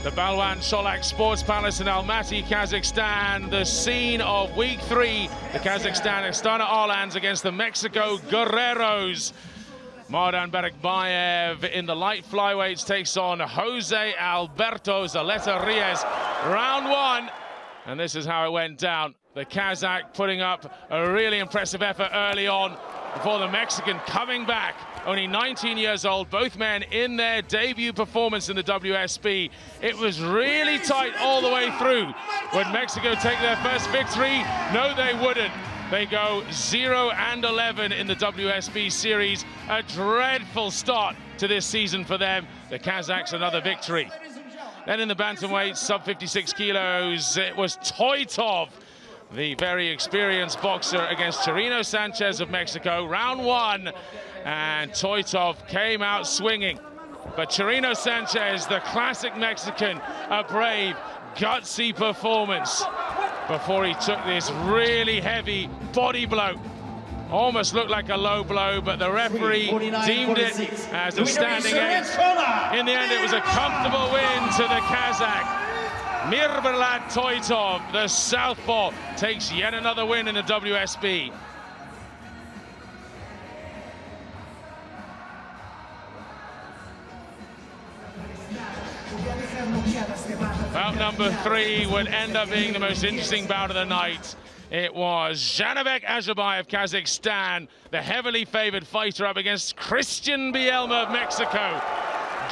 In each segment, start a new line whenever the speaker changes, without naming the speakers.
The Balwan Cholak Sports Palace in Almaty, Kazakhstan, the scene of week 3. The Kazakhstan Astana Arlans against the Mexico Guerreros. Mardan Berekbayev in the light flyweights takes on Jose Alberto Zaleta Reyes. Round 1, and this is how it went down. The Kazakh putting up a really impressive effort early on before the Mexican coming back. Only 19 years old, both men in their debut performance in the WSB. It was really tight all the way through. Would Mexico take their first victory? No, they wouldn't. They go 0-11 in the WSB series. A dreadful start to this season for them. The Kazakhs another victory. Then in the bantamweight, sub 56 kilos, it was Toitov, the very experienced boxer, against Chirino Sanchez of Mexico. Round 1, and Toitov came out swinging. But Chirino Sanchez, the classic Mexican, a brave, gutsy performance before he took this really heavy body blow. Almost looked like a low blow, but the referee deemed it as a standing eight. In the end, it was a comfortable win to the Kazakh. Mirberlat Toitov, the southpaw, takes yet another win in the WSB. Bout number 3 would end up being the most interesting bout of the night. It was Zhanabek Azerbaijan of Kazakhstan, the heavily favored fighter, up against Christian Bielma of Mexico.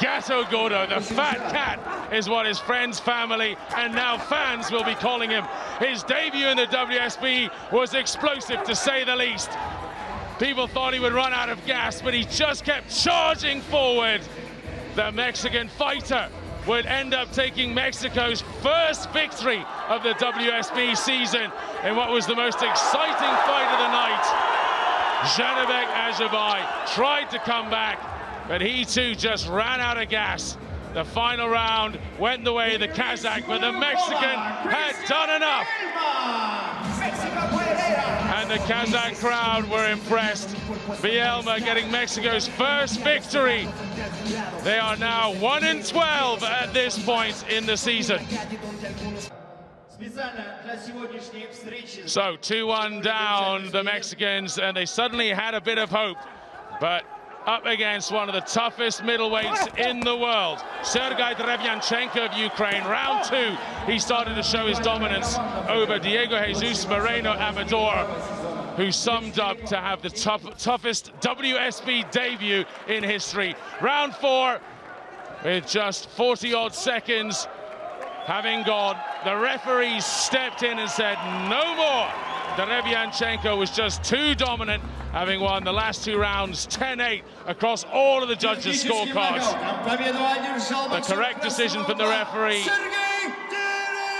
Gato Gordo, the fat cat, is what his friends, family, and now fans will be calling him. His debut in the WSB was explosive, to say the least. People thought he would run out of gas, but he just kept charging forward. The Mexican fighter would end up taking Mexico's first victory of the WSB season in what was the most exciting fight of the night. Zhanabek Azerbaijan tried to come back, but he too just ran out of gas. The final round went the way of the Kazakh, but the Mexican had done enough. And the Kazakh crowd were impressed. Bielma getting Mexico's first victory. They are now 1-12 at this point in the season. So 2-1 down, the Mexicans, and they suddenly had a bit of hope. But up against one of the toughest middleweights in the world, Sergei Derevyanchenko of Ukraine. Round 2, he started to show his dominance over Diego Jesus Moreno Amador, who summed up to have the toughest WSB debut in history. Round 4, with just 40-odd seconds having gone, the referees stepped in and said no more. Derevyanchenko was just too dominant, having won the last 2 rounds 10-8 across all of the judges' scorecards. The correct decision from the referee,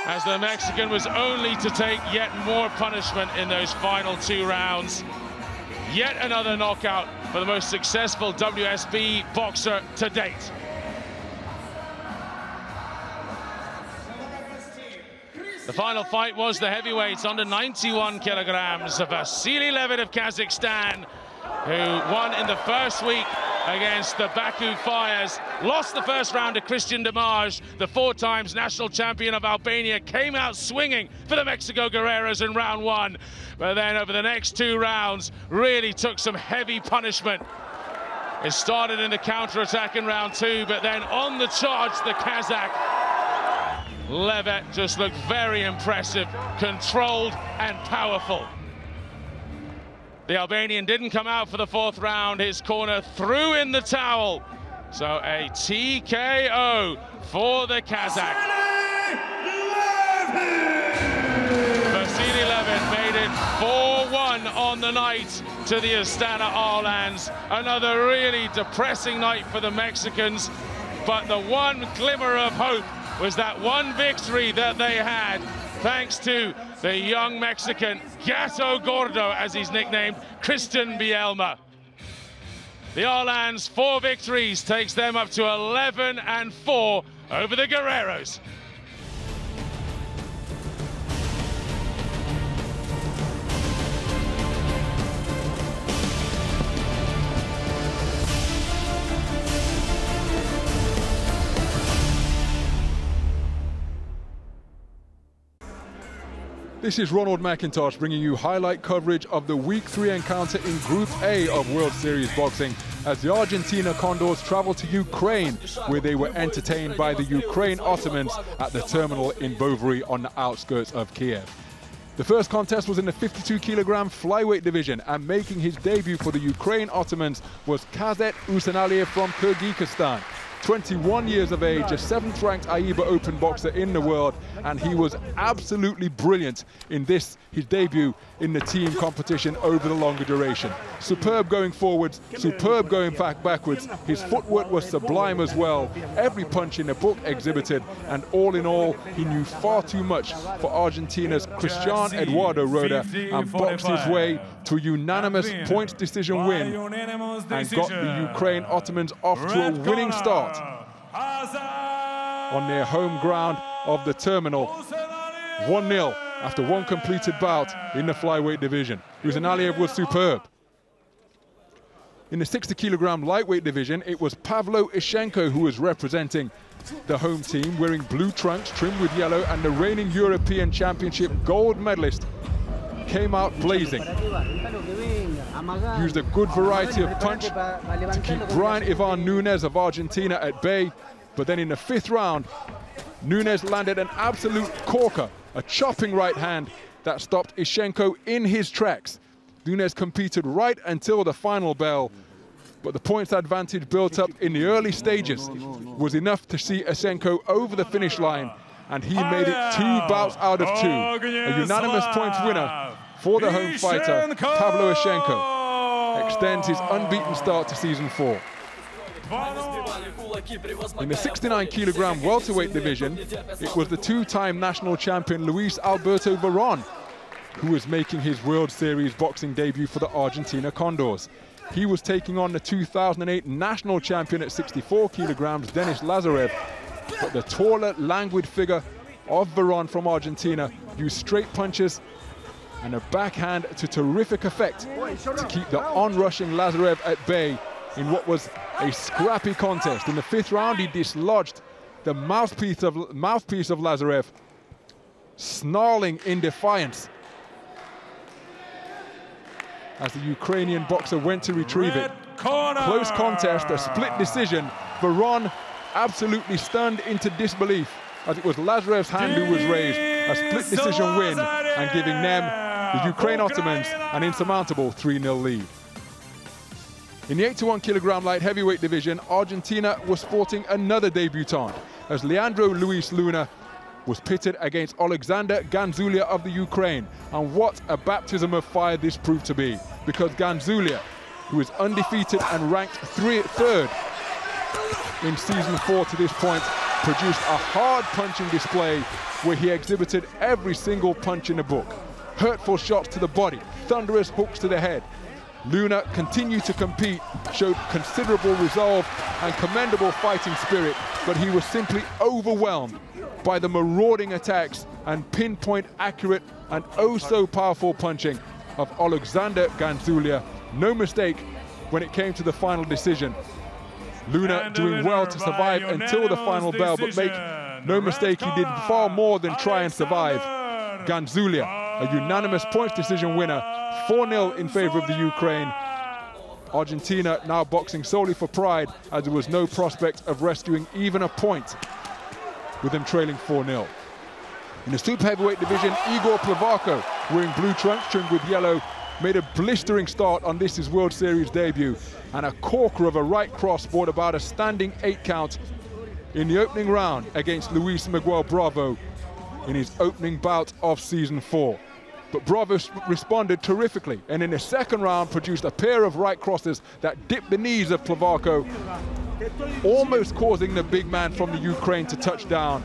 as the Mexican was only to take yet more punishment in those final 2 rounds. Yet another knockout for the most successful WSB boxer to date. The final fight was the heavyweights under 91 kilograms. Vasily Levit of Kazakhstan, who won in the first week against the Baku Fires, lost the first round to Christian Dimaj, the 4 times national champion of Albania, came out swinging for the Mexico Guerreros in round 1, but then over the next 2 rounds really took some heavy punishment. It started in the counter-attack in round 2, but then on the charge, the Kazakh Levit just looked very impressive, controlled and powerful. The Albanian didn't come out for the 4th round. His corner threw in the towel. So a TKO for the Kazakh. Vasily Levit made it 4-1 on the night to the Astana Arlans. Another really depressing night for the Mexicans, but the one glimmer of hope was that one victory that they had, thanks to the young Mexican, Gato Gordo, as he's nicknamed, Christian Bielma. The Arlans, 4 victories, takes them up to 11-4 over the Guerreros.
This is Ronald McIntosh bringing you highlight coverage of the Week 3 encounter in Group A of World Series Boxing as the Argentina Condors travel to Ukraine, where they were entertained by the Ukraine Ottomans at the terminal in Bovary on the outskirts of Kiev. The first contest was in the 52-kilogram flyweight division, and making his debut for the Ukraine Ottomans was Kazet Usanaliev from Kyrgyzstan. 21 years of age, a 7th-ranked AIBA Open boxer in the world, and he was absolutely brilliant in his debut in the team competition over the longer duration. Superb going forwards, superb going backwards. His footwork was sublime as well. Every punch in the book exhibited, and all in all, he knew far too much for Argentina's Cristian Eduardo Roda and boxed his way to a unanimous points decision win and got the Ukraine Ottomans off to a winning start on their home ground of the terminal. 1-0 after one completed bout in the flyweight division. Usanaliev was superb. In the 60-kilogram lightweight division, it was Pavlo Ishenko who was representing the home team, wearing blue trunks trimmed with yellow, and the reigning European Championship gold medalist came out blazing. Used a good variety of punch to keep Brian Ivan Nunes of Argentina at bay, but then in the 5th round, Nunes landed an absolute corker, a chopping right hand that stopped Ishenko in his tracks. Nunes competed right until the final bell, but the points advantage built up in the early stages was enough to see Ishenko over the finish line, and he made it 2 bouts out of 2. A unanimous points winner for the home fighter, Pavlo Ishenko, extends his unbeaten start to season 4. In the 69-kilogram welterweight division, it was the 2-time national champion Luis Alberto Veron who was making his World Series boxing debut for the Argentina Condors. He was taking on the 2008 national champion at 64 kilograms, Denis Lazarev, but the taller, languid figure of Veron from Argentina used straight punches and a backhand to terrific effect to keep the onrushing Lazarev at bay in what was a scrappy contest. In the 5th round, he dislodged the mouthpiece of Lazarev, snarling in defiance as the Ukrainian boxer went to retrieve it. Close contest, a split decision. Veron absolutely stunned into disbelief as it was Lazarev's hand who was raised. A split decision win and giving them, the Ukraine Ottomans, an insurmountable 3-0 lead. In the 81-kilogram light heavyweight division, Argentina was sporting another debutant as Leandro Luis Luna was pitted against Alexander Ganzulia of the Ukraine. And what a baptism of fire this proved to be, because Ganzulia, who is undefeated and ranked 3rd in season 4 to this point, produced a hard punching display where he exhibited every single punch in the book. Hurtful shots to the body, thunderous hooks to the head. Luna continued to compete, showed considerable resolve and commendable fighting spirit, but he was simply overwhelmed by the marauding attacks and pinpoint accurate and oh so powerful punching of Alexander Ganzulia. No mistake when it came to the final decision. Luna doing well to survive until the final bell, but make no mistake, he did far more than try and survive. Ganzulia, a unanimous points decision winner, 4-0 in favor of the Ukraine. Argentina now boxing solely for pride, as there was no prospect of rescuing even a point, with them trailing 4-0. In the super heavyweight division, Igor Plevako, wearing blue trunks trimmed with yellow, made a blistering start on this his World Series debut, and a corker of a right cross brought about a standing 8 count in the opening round against Luis Miguel Bravo in his opening bout of season 4. But Bravo responded terrifically, and in the 2nd round produced a pair of right crosses that dipped the knees of Plevako, almost causing the big man from the Ukraine to touch down.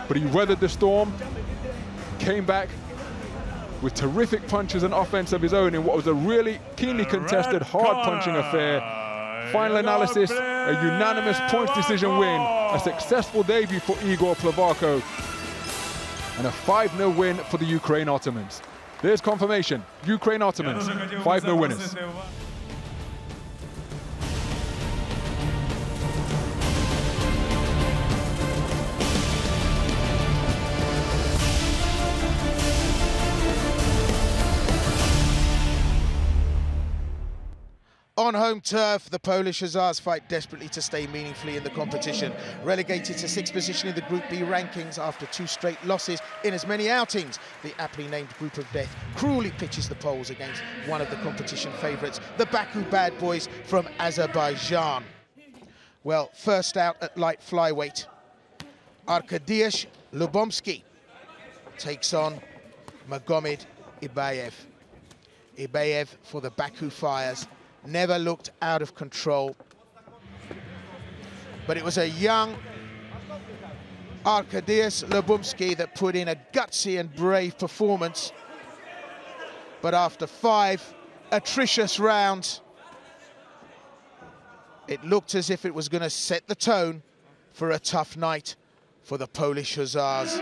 But he weathered the storm, came back with terrific punches and offense of his own in what was a really keenly contested, hard-punching affair. Final analysis, a unanimous points decision win, a successful debut for Igor Plevako, and a 5-0 win for the Ukraine Ottomans. There's confirmation, Ukraine Ottomans, 5-0 winners.
On home turf, the Polish Hussars fight desperately to stay meaningfully in the competition. Relegated to 6th position in the Group B rankings after 2 straight losses in as many outings, the aptly named Group of Death cruelly pitches the Poles against one of the competition favourites, the Baku Bad Boys from Azerbaijan. Well, first out at light flyweight, Arkadiusz Lubomski takes on Magomed Ibayev. Ibayev for the Baku Fires never looked out of control, but it was a young Arkadiusz Lubomski that put in a gutsy and brave performance. But after 5 atrocious rounds, it looked as if it was going to set the tone for a tough night for the Polish Hussars.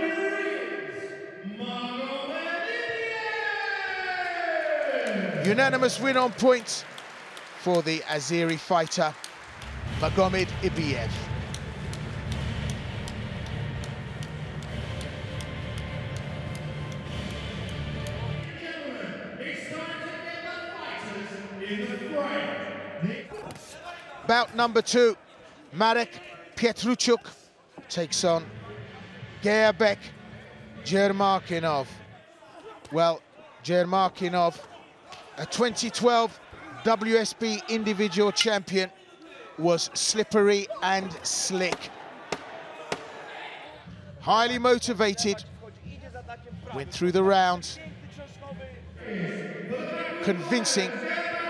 Unanimous win on points for the Azeri fighter, Magomed Ibayev. Bout number 2, Marek Pietruchuk takes on Gerbek Jermakinov. Well, Jermakinov, a 2012 WSB individual champion, was slippery and slick. Highly motivated, went through the rounds, convincing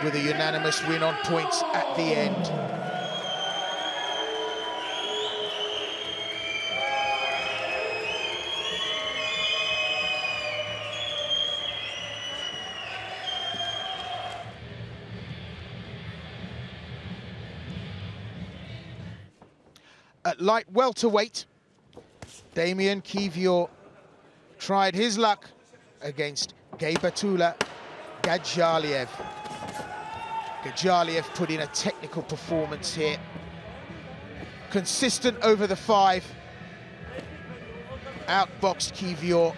with a unanimous win on points at the end. At light welterweight, Damian Kivior tried his luck against Gaibatullah Gadjaliev. Gadjaliev put in a technical performance here. Consistent over the 5. Outboxed Kivior.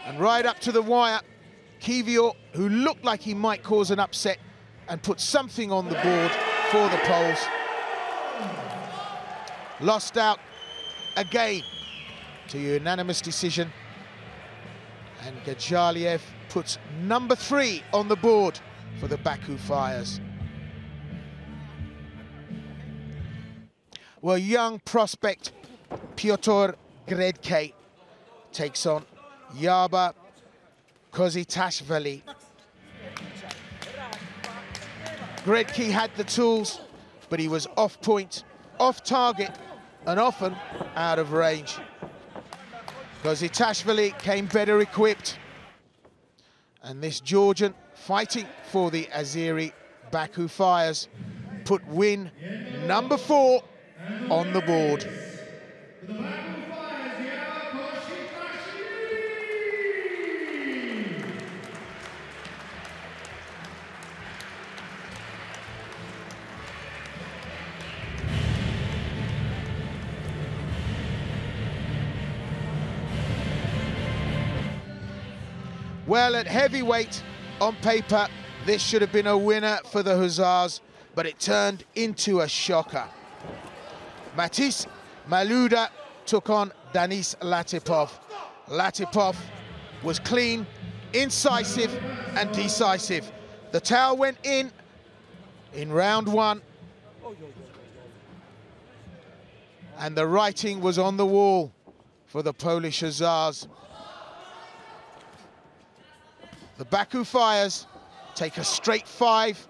And right up to the wire, Kivior, who looked like he might cause an upset, and put something on the board for the Poles. Lost out again to a unanimous decision. And Gadjaliev puts number 3 on the board for the Baku Fires. Well, young prospect Piotr Gredke takes on Yaba Kozitashvili. Gredke had the tools, but he was off point, off target, and often out of range. Kozitashvili came better equipped. And this Georgian, fighting for the Azeri Baku Fires, put win number 4 on the board. Well, at heavyweight, on paper, this should have been a winner for the Hussars, but it turned into a shocker. Matis Maluda took on Denis Latipov. Latipov was clean, incisive, and decisive. The towel went in round 1. And the writing was on the wall for the Polish Hussars. The Baku Fires take a straight 5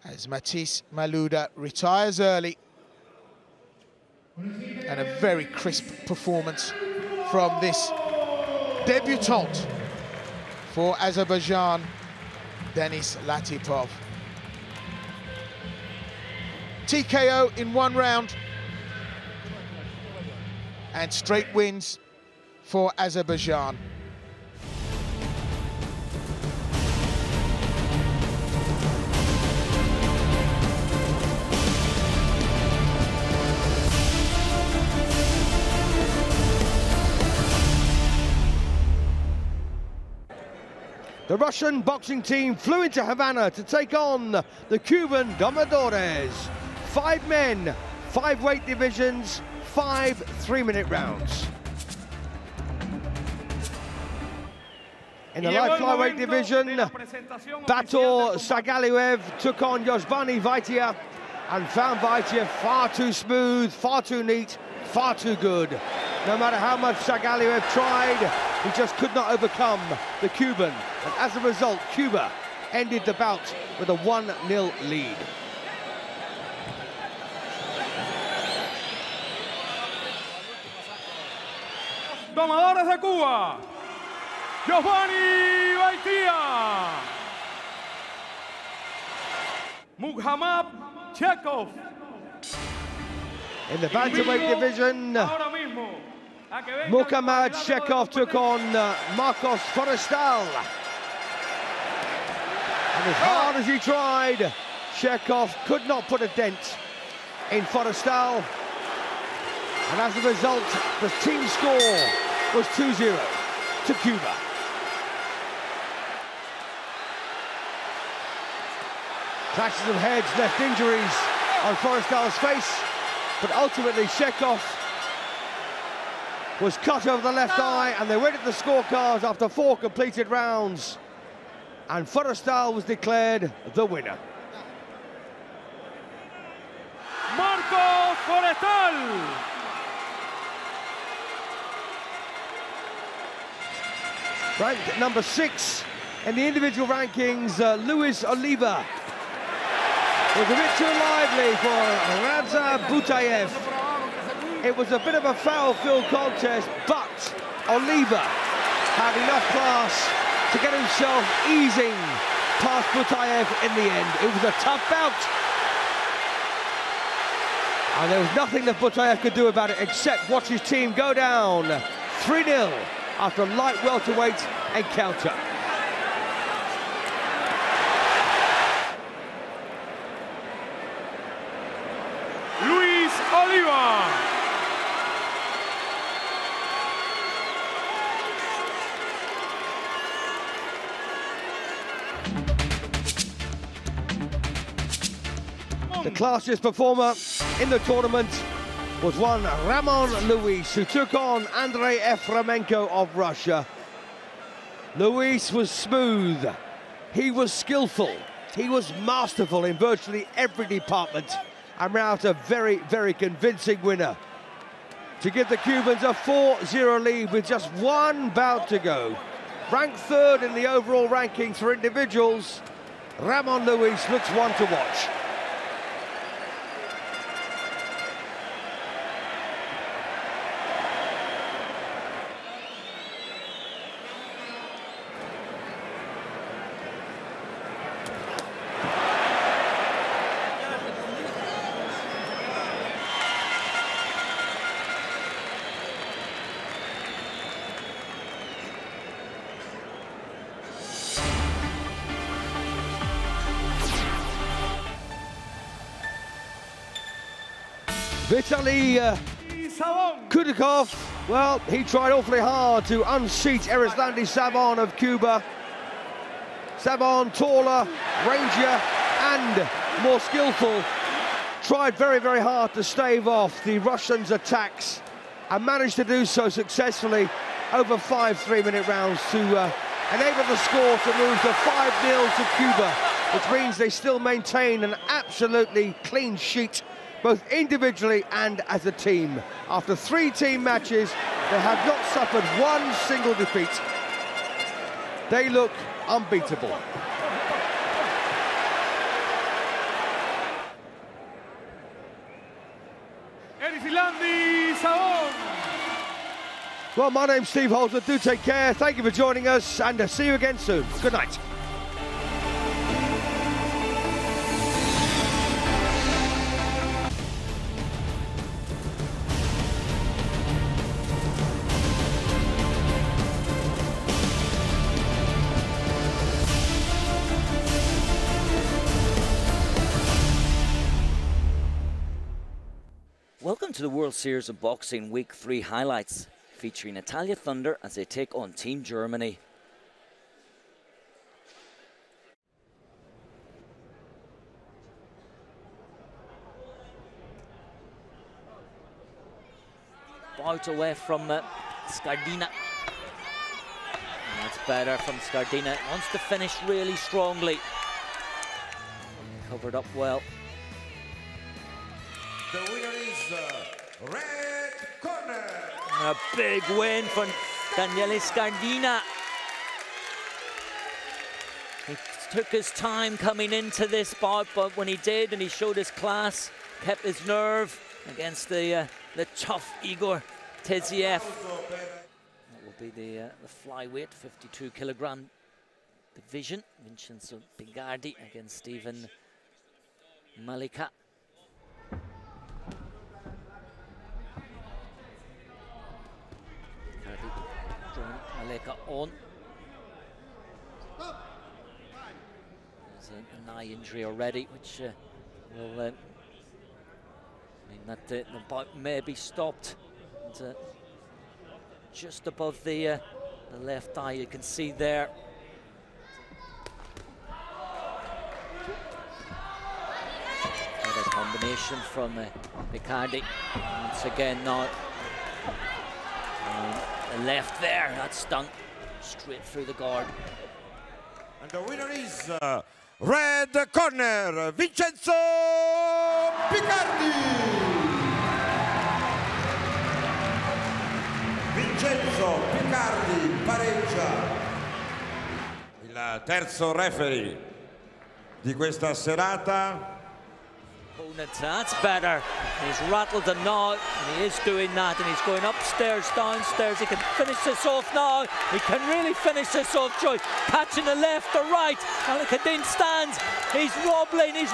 as Matis Maluda retires early. And a very crisp performance from this debutant for Azerbaijan, Denis Latipov. TKO in 1 round and straight wins for Azerbaijan.
The Russian boxing team flew into Havana to take on the Cuban Domadores. 5 men, 5 weight divisions, 5 3-minute rounds. In the light flyweight division, Bator Sagaliev took on Yozvani Vaitia and found Vaitia far too smooth, far too neat, far too good. No matter how much Sagaliev tried, he just could not overcome the Cuban. And as a result, Cuba ended the bout with a 1-0 lead.
Domadores de Cuba, Yozvani Vaitia, Muhammad Chekhov.
In the bantamweight division, Muhammad Chekhov took on Marcos Forestal. And as hard as he tried, Chekhov could not put a dent in Forestal. And as a result, the team score was 2-0 to Cuba. Clashes of heads left injuries on Forestal's face, but ultimately Chekhov was cut over the left eye, and they went at the scorecards after 4 completed rounds, and Forestal was declared the winner.
Marcos Forestal.
Ranked number 6 in the individual rankings, Luis Oliva was a bit too lively for Radza Butayev. It was a bit of a foul-filled contest, but Oliva had enough class to get himself easing past Butayev in the end. It was a tough bout. And there was nothing that Butayev could do about it except watch his team go down 3-0 after a light welterweight encounter.
Luis Oliva.
The classiest performer in the tournament was one Ramon Luis, who took on Andrei Efremenko of Russia. Luis was smooth, he was skillful, he was masterful in virtually every department, and ran out a very, very convincing winner to give the Cubans a 4-0 lead with just 1 bout to go. Ranked 3rd in the overall rankings for individuals, Ramon Luis looks one to watch. Vitaly Kudikov, well, he tried awfully hard to unseat Erislandi Savon of Cuba. Savon, taller, rangier, and more skillful, tried very, very hard to stave off the Russians' attacks and managed to do so successfully over 5 3-minute rounds to enable the score to move to 5-0 to Cuba, which means they still maintain an absolutely clean sheet, both individually and as a team. After 3 team matches, they have not suffered 1 single defeat. They look unbeatable.
Erislandi Savon.
Well, my name's Steve Holzer. Do take care. Thank you for joining us, and see you again soon. Good night.
Welcome to the World Series of Boxing Week 3 highlights, featuring Italia Thunder as they take on Team Germany. bout away from Scardina. And that's better from Scardina. Wants to finish really strongly. Covered up well.
The winner is red corner.
A big win for Daniele Scardina. He took his time coming into this bout, but when he did, and he showed his class, kept his nerve against the tough Igor Teziev. That will be the flyweight 52 kilogram division. Vincenzo Picardi against Stephen Malika. Picardi drawing Malika on. There's an eye injury already, which will mean that the bout may be stopped. And, just above the left eye, you can see there. Another combination from Picardi. Once again now. The left there, that's done straight through the guard.
And the winner is red corner, Vincenzo Picardi. Vincenzo Picardi pareggia. Il terzo referee di questa serata.
That's better. He's rattled him now, and he is doing that, and he's going upstairs, downstairs. He can finish this off now. He can really finish this off, Joy. Catching the left, the right. Al-Qadin stands. He's wobbling. Is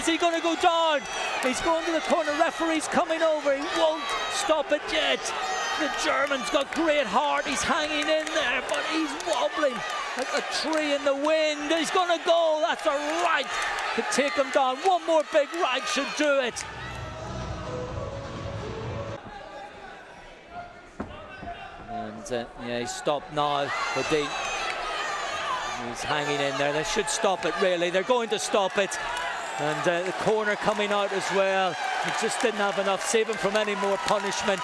he going to go down? He's going to the corner. Referee's coming over. He won't stop it yet. The German's got great heart. He's hanging in there, but he's wobbling like a tree in the wind. He's going to go. That's a right to take him down. One more big right should do it. And yeah, he's stopped now. But he's hanging in there. They should stop it, really. They're going to stop it. And the corner coming out as well. He just didn't have enough. Save him from any more punishment.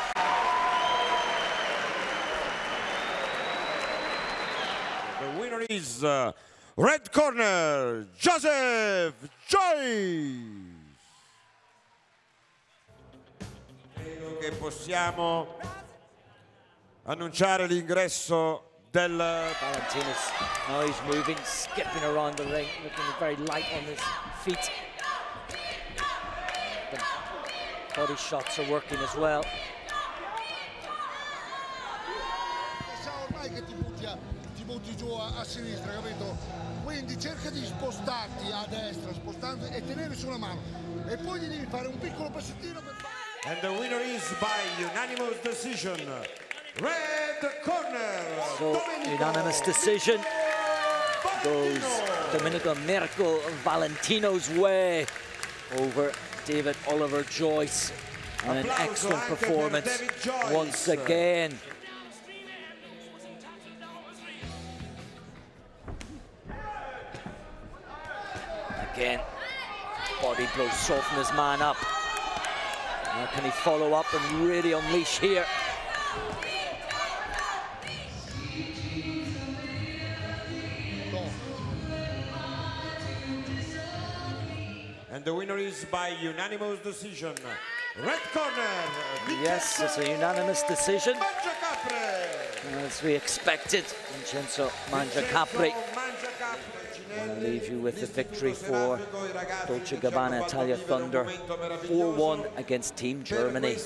The winner is red corner, Joseph Joyce. Credo che possiamo annunciare l'ingresso del
Valentinus. Now he's moving, skipping around the ring, looking very light on his feet. The body shots are working as well.
Butti giù a sinistra, capito? Quindi cerca di spostarti a destra, spostando e tenere sulla mano. E poi gli devi fare un piccolo passettino per fare.
And the winner is by unanimous decision, red corner.
So, unanimous decision goes Domenico Mirko Valentino's way over David Oliver Joyce. And an excellent performance once again. Again, body blow, soften his man up. Now can he follow up and really unleash here?
And the winner is by unanimous decision, red corner.
Yes, it's a unanimous decision. As we expected, Vincenzo Mangiacapri. I'll leave you with the victory for Dolce Gabbana Italia Thunder, 4-1 against Team Germany.